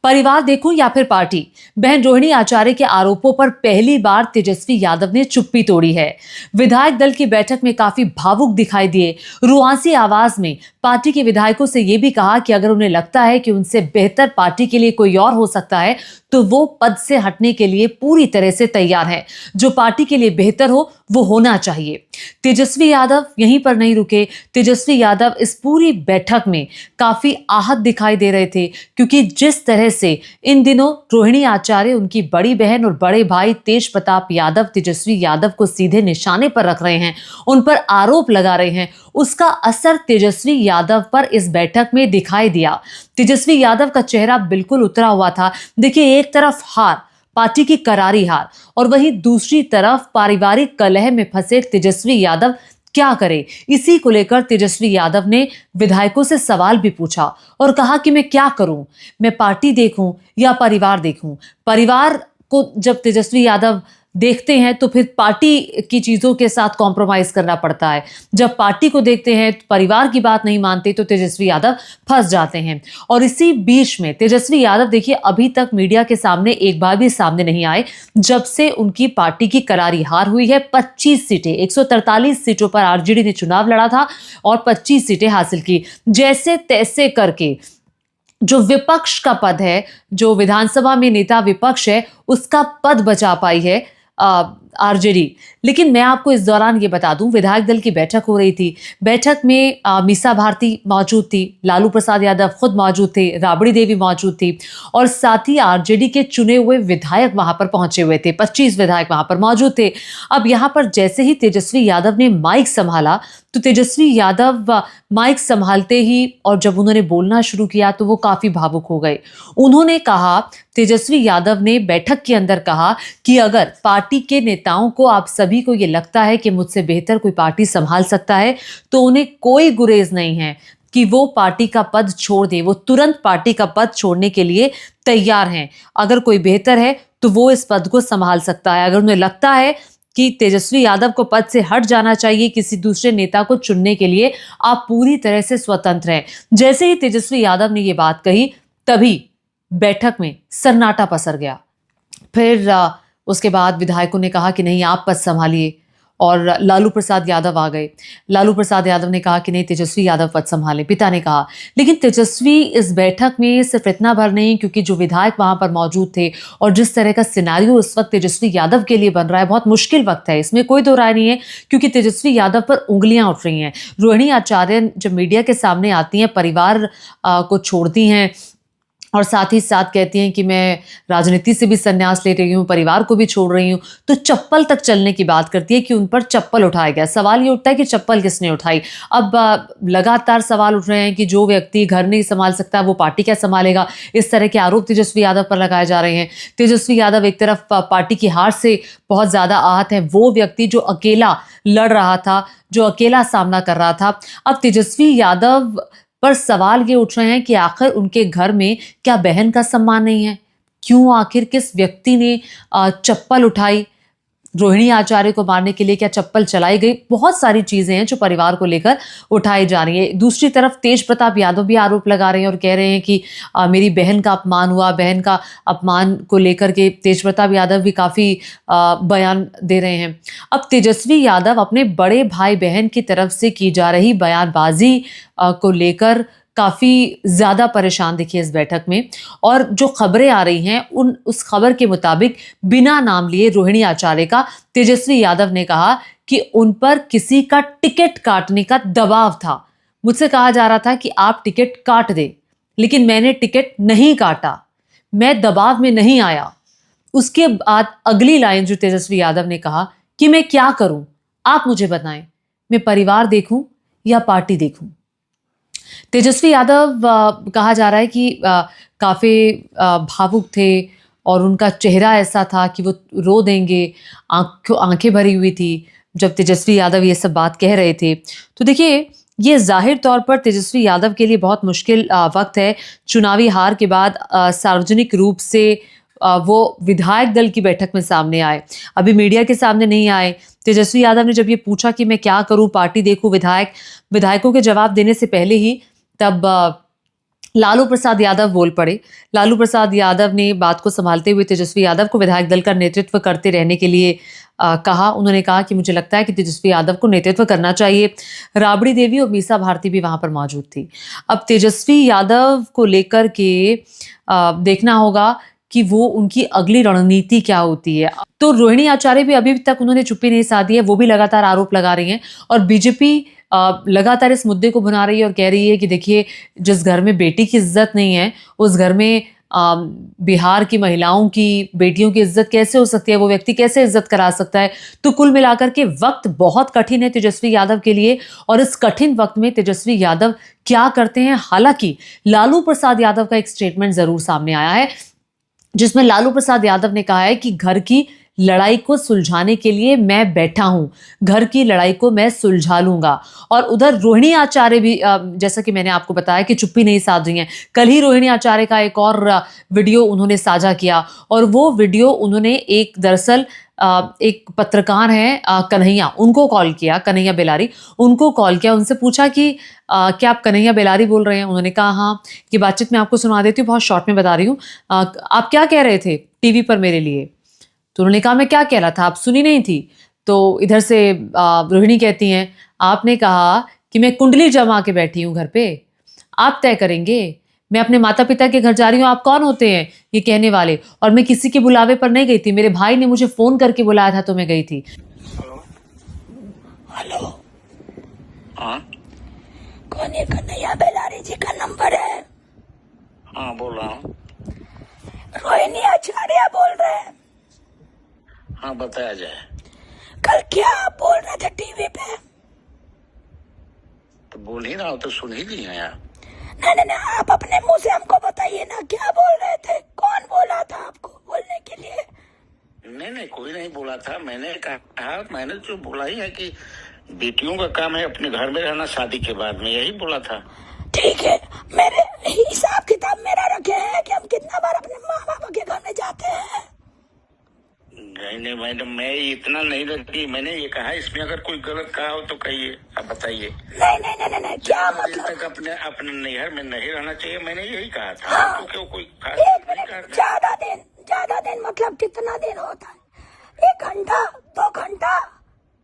परिवार देखूं या फिर पार्टी, बहन रोहिणी आचार्य के आरोपों पर पहली बार तेजस्वी यादव ने चुप्पी तोड़ी है। विधायक दल की बैठक में काफी भावुक दिखाई दिए। रुआंसी आवाज में पार्टी के विधायकों से यह भी कहा कि अगर उन्हें लगता है कि उनसे बेहतर पार्टी के लिए कोई और हो सकता है तो वो पद से हटने के लिए पूरी तरह से तैयार है। जो पार्टी के लिए बेहतर हो वो होना चाहिए। तेजस्वी यादव यहीं पर नहीं रुके। तेजस्वी यादव इस पूरी बैठक में काफी आहत दिखाई दे रहे थे, क्योंकि जिस तरह से इन दिनों रोहिणी आचार्य, उनकी बड़ी बहन और बड़े भाई तेज प्रताप यादव तेजस्वी यादव को सीधे निशाने पर रख रहे हैं, उन पर आरोप लगा रहे हैं, उसका असर तेजस्वी यादव पर इस बैठक में दिखाई दिया। तेजस्वी यादव का चेहरा बिल्कुल उतरा हुआ था। देखिए, एक तरफ हार, पार्टी की करारी हार, और वहीं दूसरी तरफ पारिवारिक कलह में फंसे तेजस्वी यादव क्या करे। इसी को लेकर तेजस्वी यादव ने विधायकों से सवाल भी पूछा और कहा कि मैं क्या करूं, मैं पार्टी देखूं या परिवार देखूं। परिवार को जब तेजस्वी यादव देखते हैं तो फिर पार्टी की चीजों के साथ कॉम्प्रोमाइज करना पड़ता है। जब पार्टी को देखते हैं, परिवार की बात नहीं मानते, तो तेजस्वी यादव फंस जाते हैं। और इसी बीच में तेजस्वी यादव देखिए अभी तक मीडिया के सामने एक बार भी सामने नहीं आए, जब से उनकी पार्टी की करारी हार हुई है। 25 सीटें, 143 सीटों पर आरजेडी ने चुनाव लड़ा था और 25 सीटें हासिल की। जैसे तैसे करके जो विपक्ष का पद है, जो विधानसभा में नेता विपक्ष है, उसका पद बचा पाई है आरजेडी। लेकिन मैं आपको इस दौरान ये बता दूं, विधायक दल की बैठक हो रही थी। बैठक में मीसा भारती मौजूद थी, लालू प्रसाद यादव खुद मौजूद थे, राबड़ी देवी मौजूद थी, और साथ ही आरजेडी के चुने हुए विधायक वहां पर पहुंचे हुए थे। 25 विधायक वहां पर मौजूद थे। अब यहां पर जैसे ही तेजस्वी यादव ने माइक संभाला, तो तेजस्वी यादव माइक संभालते ही और जब उन्होंने बोलना शुरू किया तो वो काफी भावुक हो गए। उन्होंने कहा, तेजस्वी यादव ने बैठक के अंदर कहा कि अगर पार्टी के नेताओं को, आप सभी को ये लगता है कि मुझसे बेहतर कोई पार्टी संभाल सकता है, तो उन्हें कोई गुरेज नहीं है कि वो पार्टी का पद छोड़ दे। वो तुरंत पार्टी का पद छोड़ने के लिए तैयार हैं। अगर कोई बेहतर है तो वो इस पद को संभाल सकता है। अगर उन्हें लगता है कि तेजस्वी यादव को पद से हट जाना चाहिए किसी दूसरे नेता को चुनने के लिए, आप पूरी तरह से स्वतंत्र हैं। जैसे ही तेजस्वी यादव ने ये बात कही, तभी बैठक में सन्नाटा पसर गया। फिर उसके बाद विधायकों ने कहा कि नहीं, आप पद संभालिए, और लालू प्रसाद यादव आ गए। लालू प्रसाद यादव ने कहा कि नहीं, तेजस्वी यादव पद संभालें, पिता ने कहा। लेकिन तेजस्वी इस बैठक में सिर्फ इतना भर नहीं, क्योंकि जो विधायक वहां पर मौजूद थे और जिस तरह का सिनेरियो इस वक्त तेजस्वी यादव के लिए बन रहा है, बहुत मुश्किल वक्त है, इसमें कोई दो राय नहीं है, क्योंकि तेजस्वी यादव पर उंगलियां उठ रही हैं। रोहिणी आचार्य जब मीडिया के सामने आती हैं, परिवार को छोड़ती हैं और साथ ही साथ कहती हैं कि मैं राजनीति से भी संन्यास ले रही हूँ, परिवार को भी छोड़ रही हूँ, तो चप्पल तक चलने की बात करती है कि उन पर चप्पल उठाया गया। सवाल ये उठता है कि चप्पल किसने उठाई। अब लगातार सवाल उठ रहे हैं कि जो व्यक्ति घर नहीं संभाल सकता वो पार्टी क्या संभालेगा। इस तरह के आरोप तेजस्वी यादव पर लगाए जा रहे हैं। तेजस्वी यादव एक तरफ पार्टी की हार से बहुत ज्यादा आहत है, वो व्यक्ति जो अकेला लड़ रहा था, जो अकेला सामना कर रहा था। अब तेजस्वी यादव पर सवाल ये उठ रहे हैं कि आखिर उनके घर में क्या बहन का सम्मान नहीं है? क्यों आखिर किस व्यक्ति ने चप्पल उठाई? रोहिणी आचार्य को मारने के लिए क्या चप्पल चलाई गई? बहुत सारी चीजें हैं जो परिवार को लेकर उठाई जा रही है। दूसरी तरफ तेज प्रताप यादव भी आरोप लगा रहे हैं और कह रहे हैं कि मेरी बहन का अपमान हुआ। बहन का अपमान को लेकर के तेज प्रताप यादव भी काफी बयान दे रहे हैं। अब तेजस्वी यादव अपने बड़े भाई बहन की तरफ से की जा रही बयानबाजी को लेकर काफी ज्यादा परेशान दिखे इस बैठक में। और जो खबरें आ रही हैं, उस खबर के मुताबिक बिना नाम लिए रोहिणी आचार्य का तेजस्वी यादव ने कहा कि उन पर किसी का टिकट काटने का दबाव था। मुझसे कहा जा रहा था कि आप टिकट काट दे, लेकिन मैंने टिकट नहीं काटा, मैं दबाव में नहीं आया। उसके बाद अगली लाइन जो तेजस्वी यादव ने कहा कि मैं क्या करूं, आप मुझे बताएं, मैं परिवार देखूं या पार्टी देखूं। तेजस्वी यादव कहा जा रहा है कि काफी भावुक थे और उनका चेहरा ऐसा था कि वो रो देंगे, आंखें भरी हुई थी जब तेजस्वी यादव ये सब बात कह रहे थे। तो देखिए, ये जाहिर तौर पर तेजस्वी यादव के लिए बहुत मुश्किल वक्त है। चुनावी हार के बाद सार्वजनिक रूप से वो विधायक दल की बैठक में सामने आए, अभी मीडिया के सामने नहीं आए। तेजस्वी यादव ने जब ये पूछा कि मैं क्या करूं, पार्टी देखूं, विधायकों के जवाब देने से पहले ही तब लालू प्रसाद यादव बोल पड़े। लालू प्रसाद यादव ने बात को संभालते हुए तेजस्वी यादव को विधायक दल का नेतृत्व करते रहने के लिए कहा। उन्होंने कहा कि मुझे लगता है कि तेजस्वी यादव को नेतृत्व करना चाहिए। राबड़ी देवी और मीसा भारती भी वहां पर मौजूद थी। अब तेजस्वी यादव को लेकर के देखना होगा कि वो उनकी अगली रणनीति क्या होती है। तो रोहिणी आचार्य भी अभी तक उन्होंने चुप्पी नहीं साधी है, वो भी लगातार आरोप लगा रही हैं और बीजेपी लगातार इस मुद्दे को बना रही है और कह रही है कि देखिए, जिस घर में बेटी की इज्जत नहीं है उस घर में बिहार की महिलाओं की, बेटियों की इज्जत कैसे हो सकती है, वो व्यक्ति कैसे इज्जत करा सकता है। तो कुल मिलाकर के वक्त बहुत कठिन है तेजस्वी यादव के लिए और इस कठिन वक्त में तेजस्वी यादव क्या करते हैं। हालांकि लालू प्रसाद यादव का एक स्टेटमेंट जरूर सामने आया है जिसमें लालू प्रसाद यादव ने कहा है कि घर की लड़ाई को सुलझाने के लिए मैं बैठा हूं, घर की लड़ाई को मैं सुलझा लूंगा। और उधर रोहिणी आचार्य भी जैसा कि मैंने आपको बताया कि चुप्पी नहीं साध रही हैं। कल ही रोहिणी आचार्य का एक और वीडियो उन्होंने साझा किया और वो वीडियो उन्होंने दरअसल एक पत्रकार हैं कन्हैया, उनको कॉल किया, कन्हैया बेलारी, उनको कॉल किया, उनसे पूछा कि क्या आप कन्हैया बेलारी बोल रहे हैं। उन्होंने कहा हाँ, कि बातचीत में आपको सुना देती हूँ, बहुत शॉर्ट में बता रही हूँ। आप क्या कह रहे थे टीवी पर मेरे लिए? तो उन्होंने कहा मैं क्या कह रहा था, आप सुनी नहीं थी? तो इधर से रोहिणी कहती हैं आपने कहा कि मैं कुंडली जमा के बैठी हूं घर पे, आप तय करेंगे, मैं अपने माता पिता के घर जा रही हूं, आप कौन होते हैं ये कहने वाले? और मैं किसी के बुलावे पर नहीं गई थी, मेरे भाई ने मुझे फोन करके बुलाया था तो मैं गई थी। हेलो, हाँ कौन है? कन्हैया बेलारी जी का नंबर है? हाँ बोल रहा हूँ। रोहिणी आचार्य बोल रहे हैं? हाँ बताया जाए। कल क्या आप बोल रहे थे टीवी पे? तो बोल ही रहा हो तो सुन ही ली है यार। नहीं, आप अपने मुंह से हमको बताइए ना, क्या बोल रहे थे? कौन बोला था आपको बोलने के लिए? नहीं कोई नहीं बोला था। मैंने कहा, मैंने तो बोला ही है कि बेटियों का काम है अपने घर में रहना शादी के बाद में, यही बोला था। ठीक है, मेरे हिसाब किताब मेरा रखे हैं कि हम कितना बार अपने माँ बाप के घर में जाते हैं। नहीं मैडम, मैं इतना नहीं रखी। मैंने ये कहा इसमें अगर कोई गलत कहा हो तो कहिए, आप बताइए। नहीं, क्या मतलब? तक अपने नैहर में नहीं रहना चाहिए, मैंने यही कहा था। हाँ, तो क्यों कोई ज्यादा दिन मतलब कितना दिन होता है? 1 घंटा, 2 घंटा,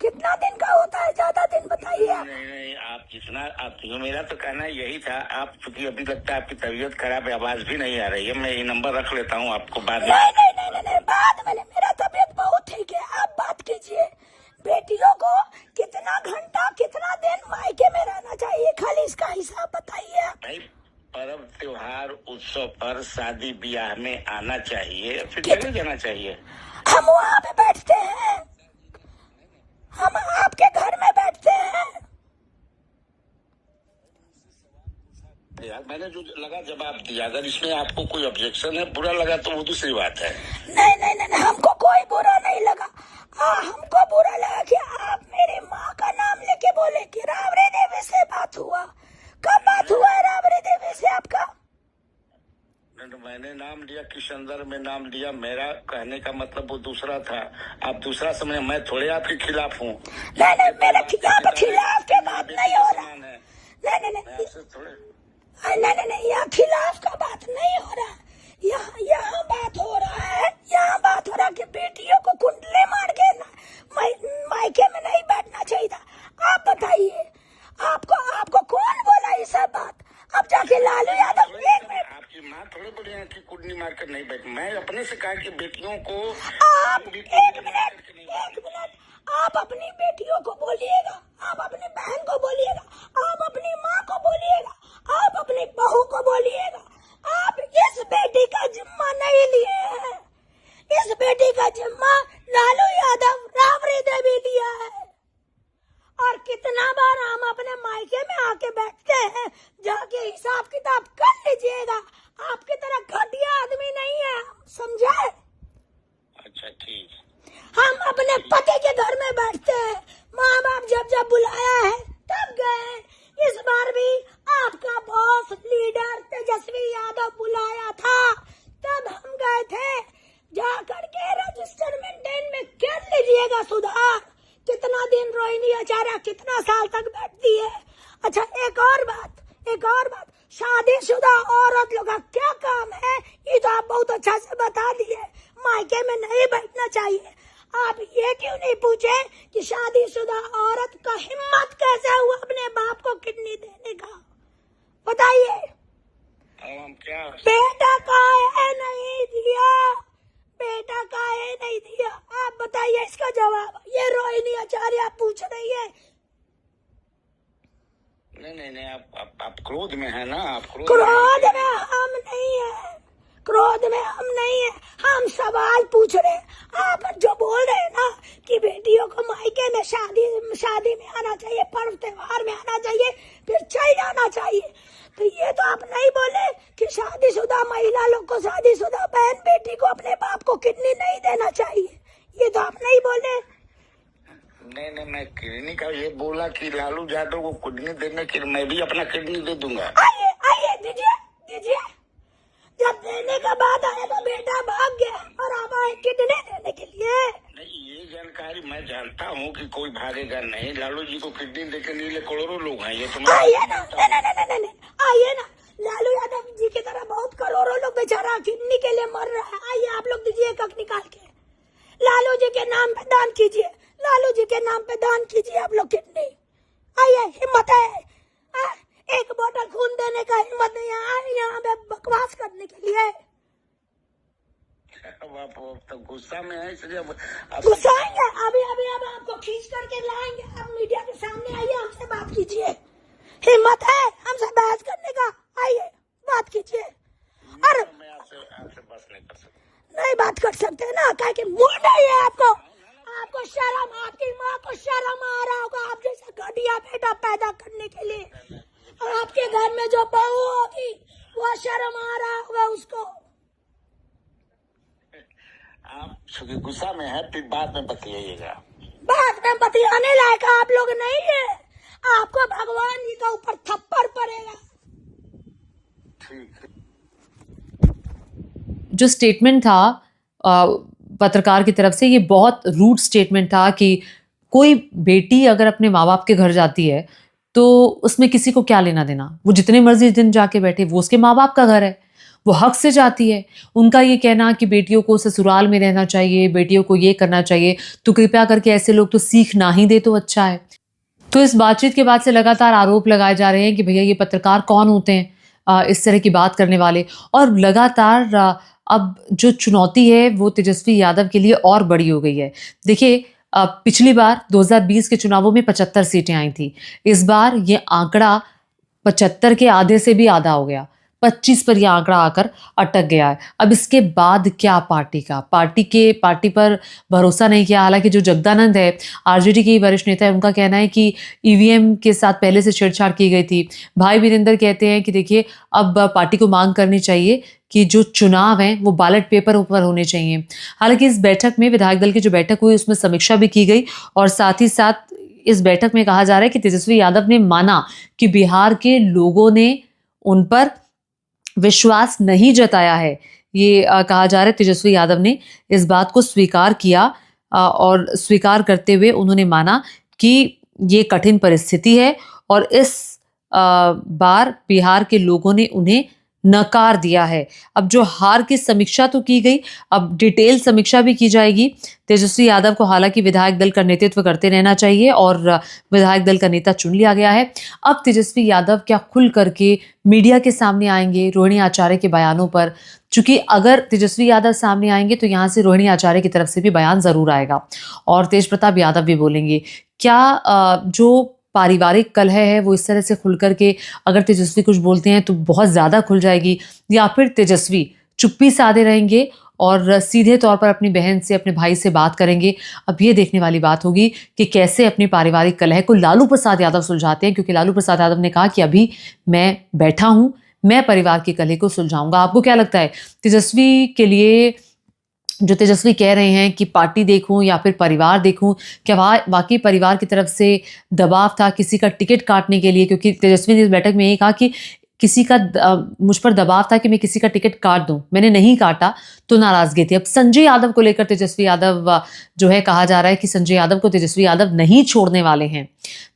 कितना दिन का होता है? ज्यादा दिन बताइए। नहीं, आप जितना आप, मेरा तो कहना यही था। आप चूंकि अभी लगता है आपकी तबीयत खराब है, आवाज भी नहीं आ रही है, मैं ये नंबर रख लेता हूँ आपको बाद में। नहीं, बाद में मेरा तबीयत बहुत ठीक है, आप बात कीजिए। बेटियों को कितना घंटा, कितना दिन मायके में रहना चाहिए, खाली इसका हिसाब बताइए। भाई पर्व त्योहार उत्सव पर शादी ब्याह में आना चाहिए, फिर चले जाना चाहिए। हम वहाँ पे बैठते हैं, हम आपके घर में बैठते हैं। यार मैंने जो लगा जवाब दिया, अगर इसमें आपको कोई ऑब्जेक्शन है, बुरा लगा तो वो दूसरी बात है। नहीं, हमको कोई बुरा नहीं लगा। हमको बुरा लगा कि आप मेरी माँ का नाम लेके बोले कि राबड़ी देवी से बात हुआ। कब बात हुआ है राबड़ी देवी से आपका? मैंने नाम लिया, किस संदर्भ में नाम लिया, मेरा कहने का मतलब वो दूसरा था। आप दूसरा समझे, मैं थोड़े आपके खिलाफ हूँ। नहीं, मेरे खिलाफ के बात नहीं हो रहा। नहीं, यहाँ खिलाफ का बात नहीं हो रहा। यहाँ बात हो रहा है, कि बेटियों को कुंडले मार के मायके में नहीं बैठना चाहिए था। आप बताइए, आपको कौन बोला ये सब बात? अब जाके लालू यादव, एक मिनट, आपकी माँ थोड़े बोले हैं कि कुंडली मार कर नहीं बैठ। मैं अपने से कहा कि बेटियों को एक मिनट, आप अपनी बेटियों को बोलिएगा, आप अपनी बहन को बोलिएगा, आप अपनी माँ को बोलिएगा, आप अपनी बहू को बोलिएगा। आप इस बेटी का जिम्मा नहीं लिए हैं, इस बेटी का जिम्मा लालू यादव, राबड़ी देवी लिया है। और कितना बार हम अपने मायके में आके बैठते हैं, जाके हिसाब किताब कर लीजिएगा। आपकी तरह घटिया आदमी नहीं है, समझे? अच्छा ठीक। हम अपने पति के घर में बैठते हैं, माँ बाप जब बुलाया है तब गए। इस बार भी आपका बॉस लीडर तेजस्वी यादव बुलाया था, तब हम गए थे। जा करके रजिस्टर मेंटेन में कर लीजिएगा सुधार। कितना दिन रोहिणी आचार्य कितना साल तक बैठती है? अच्छा एक और बात, शादीशुदा औरत लोग का क्या काम है ये तो आप बहुत अच्छा से बता दिए। मायके में नहीं बैठना चाहिए। आप ये क्यों नहीं पूछे कि शादीशुदा औरत का हिम्मत कैसे हुआ अपने बाप को किडनी देने का? बताइए। हम क्या बेटा का है नहीं दिया, बेटा का है नहीं दिया, आप बताइए इसका जवाब। ये रोहिणी आचार्य आप पूछ रही है। नहीं आप क्रोध में है ना, आप क्रोध में हम नहीं है, क्रोध में हम नहीं है, हम सवाल पूछ रहे हैं। आप जो बोल रहे हैं ना कि बेटियों को मायके में शादी में आना चाहिए, पर्व त्योहार में आना चाहिए, फिर चल जाना चाहिए, तो ये तो आप नहीं बोले कि शादीशुदा महिला लोग को, शादीशुदा बहन बेटी को अपने बाप को किडनी नहीं देना चाहिए। ये तो आप नहीं बोले। नहीं मैं किडनी का ये बोला कि लालू यादव को किडनी देने के लिए मैं भी अपना किडनी दे दूंगा। आइए आइए दीजिए। जब देने का बात आया तो बेटा भाग गया और आप आए किडनी देने के लिए। नहीं ये जानकारी मैं जानता हूँ कि कोई भागेगा नहीं। लालू जी को किडनी देने के लिए करोड़ों लोग हैं। ये तो आइए ना, नहीं, आइए ना। लालू यादव जी की तरह बहुत करोड़ों लोग बेचारा किडनी के लिए मर रहा है। आइए आप लोग दीजिए एक हक निकाल के, लालू जी के नाम पे दान कीजिए, लालू जी के नाम पे दान कीजिए आप लोग किडनी। आइए, हिम्मत है। एक बोतल खून देने का हिम्मत नहीं है यहाँ पे बकवास करने के लिए। अब आप तो गुस्सा में है इसलिए गुस्सा आएंगे अभी अब आपको खींच करके लाएंगे। आप मीडिया के सामने आइए, हमसे बात कीजिए। हिम्मत है हमसे बहस करने का? आइए बात कीजिए। और मैं आपसे बस नहीं कर सकता। नहीं बात कर सकते ना, क्या कि मुंह नहीं है आपको शर्म, आपकी माँ को शर्म आ रहा होगा आप जैसा घटिया बेटा पैदा करने के लिए। और आपके घर में जो बहू होगी वो शर्म आ रहा होगा उसको। आप चूंकि गुस्सा में है फिर बाद में बतियाइएगा। बाद में बतियाने लायक आप लोग नहीं है। आपको भगवान जी का ऊपर थप्पड़ पड़ेगा। ठीक है। जो स्टेटमेंट था पत्रकार की तरफ से, ये बहुत रूड स्टेटमेंट था कि कोई बेटी अगर अपने माँ बाप के घर जाती है तो उसमें किसी को क्या लेना देना, वो जितने मर्जी दिन जाके बैठे, वो उसके माँ बाप का घर है, वो हक से जाती है। उनका ये कहना कि बेटियों को ससुराल में रहना चाहिए, बेटियों को ये करना चाहिए, तो कृपया करके ऐसे लोग तो सीख ना ही दे तो अच्छा है। तो इस बातचीत के बाद से लगातार आरोप लगाए जा रहे हैं कि भैया ये पत्रकार कौन होते हैं इस तरह की बात करने वाले। और लगातार अब जो चुनौती है वो तेजस्वी यादव के लिए और बड़ी हो गई है। देखिए, पिछली बार 2020 के चुनावों में 75 सीटें आई थी। इस बार ये आंकड़ा 75 के आधे से भी आधा हो गया, 25 पर यह आंकड़ा आकर अटक गया है। अब इसके बाद क्या पार्टी पर भरोसा नहीं किया। हालांकि जो जगदानंद है, आरजेडी के वरिष्ठ नेता है, उनका कहना है कि ईवीएम के साथ पहले से छेड़छाड़ की गई थी। भाई वीरेंद्र कहते हैं कि देखिए, अब पार्टी को मांग करनी चाहिए कि जो चुनाव हैं वो बैलेट पेपर ऊपर होने चाहिए। हालांकि इस बैठक में, विधायक दल की जो बैठक हुई, उसमें समीक्षा भी की गई और साथ ही साथ इस बैठक में कहा जा रहा है कि तेजस्वी यादव ने माना कि बिहार के लोगों ने उन पर विश्वास नहीं जताया है। ये कहा जा रहा है तेजस्वी यादव ने इस बात को स्वीकार किया और स्वीकार करते हुए उन्होंने माना कि ये कठिन परिस्थिति है और इस बार बिहार के लोगों ने उन्हें नकार दिया है। अब जो हार की समीक्षा तो की गई, अब डिटेल समीक्षा भी की जाएगी। तेजस्वी यादव को हालांकि विधायक दल का नेतृत्व करते रहना चाहिए और विधायक दल का नेता चुन लिया गया है। अब तेजस्वी यादव क्या खुल करके मीडिया के सामने आएंगे रोहिणी आचार्य के बयानों पर? चूंकि अगर तेजस्वी यादव सामने आएंगे तो यहाँ से रोहिणी आचार्य की तरफ से भी बयान जरूर आएगा और तेज प्रताप यादव भी बोलेंगे। क्या जो पारिवारिक कलह है वो इस तरह से खुल करके अगर तेजस्वी कुछ बोलते हैं तो बहुत ज़्यादा खुल जाएगी, या फिर तेजस्वी चुप्पी साधे रहेंगे और सीधे तौर पर अपनी बहन से, अपने भाई से बात करेंगे? अब ये देखने वाली बात होगी कि कैसे अपनी पारिवारिक कलह को लालू प्रसाद यादव सुलझाते हैं, क्योंकि लालू प्रसाद यादव ने कहा कि अभी मैं बैठा हूँ, मैं परिवार की कलह को सुलझाऊंगा। आपको क्या लगता है, तेजस्वी के लिए जो तेजस्वी कह रहे हैं कि पार्टी देखूं या फिर परिवार देखूं, क्या वाकई परिवार की तरफ से दबाव था किसी का टिकट काटने के लिए? क्योंकि तेजस्वी ने इस बैठक में यही कहा कि किसी का मुझ पर दबाव था कि मैं किसी का टिकट काट दूं, मैंने नहीं काटा तो नाराजगी थी। अब संजय यादव को लेकर तेजस्वी यादव जो है, कहा जा रहा है कि संजय यादव को तेजस्वी यादव नहीं छोड़ने वाले हैं।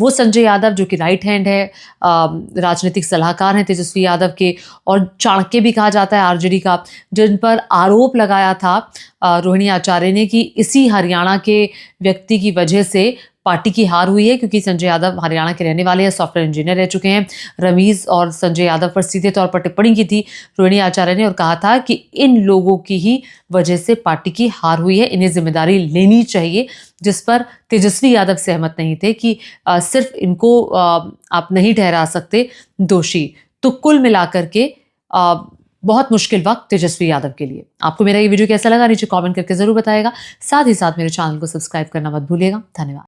वो संजय यादव जो कि राइट हैंड है, राजनीतिक सलाहकार हैं तेजस्वी यादव के, और चाणक्य भी कहा जाता है आरजेडी का, जिन पर आरोप लगाया था रोहिणी आचार्य ने कि इसी हरियाणा के व्यक्ति की वजह से पार्टी की हार हुई है, क्योंकि संजय यादव हरियाणा के रहने वाले हैं, सॉफ्टवेयर इंजीनियर रह चुके हैं। रमीज और संजय यादव पर सीधे तौर पर टिप्पणी की थी रोहिणी आचार्य ने और कहा था कि इन लोगों की ही वजह से पार्टी की हार हुई है, इन्हें जिम्मेदारी लेनी चाहिए, जिस पर तेजस्वी यादव सहमत नहीं थे कि सिर्फ इनको आप नहीं ठहरा सकते दोषी। तो कुल मिलाकर के बहुत मुश्किल वक्त तेजस्वी यादव के लिए। आपको मेरा ये वीडियो कैसा लगा नीचे कमेंट करके जरूर बताएगा। साथ ही साथ मेरे चैनल को सब्सक्राइब करना मत भूलिएगा। धन्यवाद।